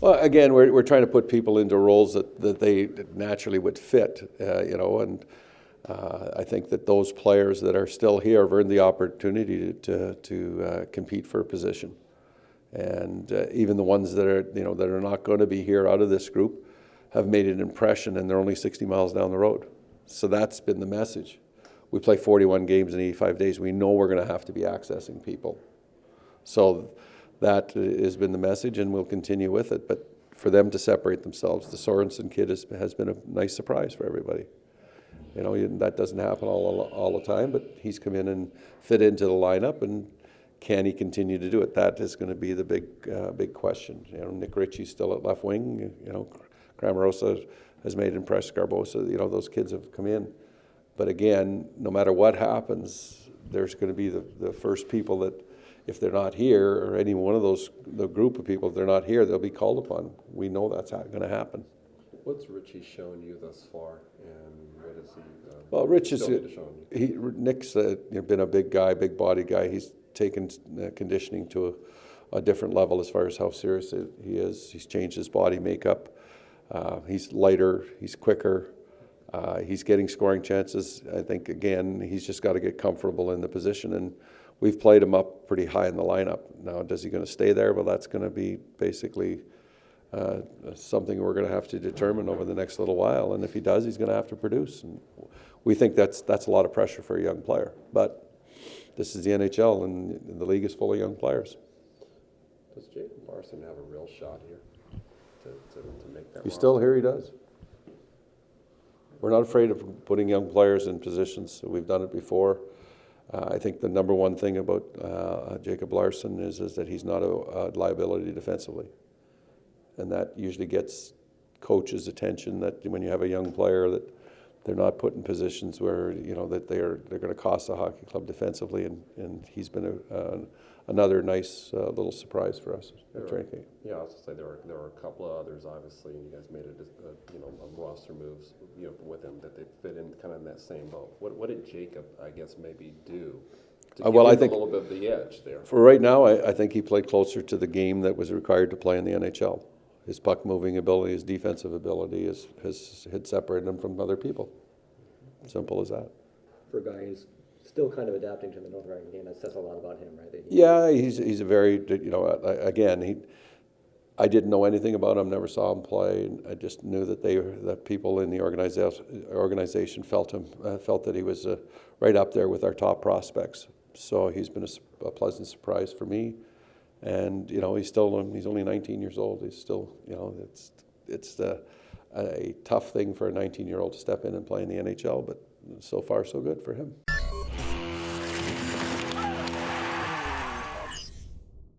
Well, again, we're trying to put people into roles that they naturally would fit, and I think that those players that are still here have earned the opportunity to compete for a position. And even the ones that are not going to be here out of this group have made an impression, and they're only 60 miles down the road. So that's been the message. We play 41 games in 85 days. We know we're going to have to be accessing people. So that has been the message, and we'll continue with it. But for them to separate themselves, the Sorensen kid has been a nice surprise for everybody. That doesn't happen all the time, but he's come in and fit into the lineup, and can he continue to do it? That is going to be the big question. Nick Ritchie's still at left wing. Cramarosa has made impress. Garbosa. Those kids have come in. But again, no matter what happens, there's going to be the first people that, if they're not here, or any one of the group of people, if they're not here, they'll be called upon. We know that's going to happen. What's Richie shown you thus far, and what is he? Well, Nick's been a big guy, big body guy. He's taken conditioning to a different level as far as how serious he is. He's changed his body makeup. He's lighter. He's quicker. He's getting scoring chances. I think, again, he's just got to get comfortable in the position, and we've played him up pretty high in the lineup. Now, is he going to stay there? Well, that's going to be basically something we're going to have to determine over the next little while, and if he does, he's going to have to produce. And we think that's a lot of pressure for a young player, but this is the NHL, and the league is full of young players. Does Jacob Larson have a real shot here to make that? He's still here. He does. We're not afraid of putting young players in positions. We've done it before. I think the number one thing about Jacob Larson is that he's not a liability defensively. And that usually gets coaches' attention, that when you have a young player that they're not put in positions where, that they're going to cost the hockey club defensively. And he's been another nice little surprise for us at training camp. Yeah, I was going to say there were a couple of others, obviously, and you guys made a roster moves, with him that they fit in kind of in that same boat. What did Jacob, I guess, maybe do to give him a little bit of the edge there? For right now, I think he played closer to the game that was required to play in the NHL. His puck moving ability, his defensive ability had separated him from other people. Simple as that. For a guy who's still kind of adapting to the North American game, that says a lot about him, right? Yeah, he's a very, again, I didn't know anything about him, never saw him play. I just knew that people in the organization felt that he was right up there with our top prospects. So he's been a pleasant surprise for me. And he's only 19 years old. He's still, it's a tough thing for a 19-year-old to step in and play in the NHL, but so far so good for him.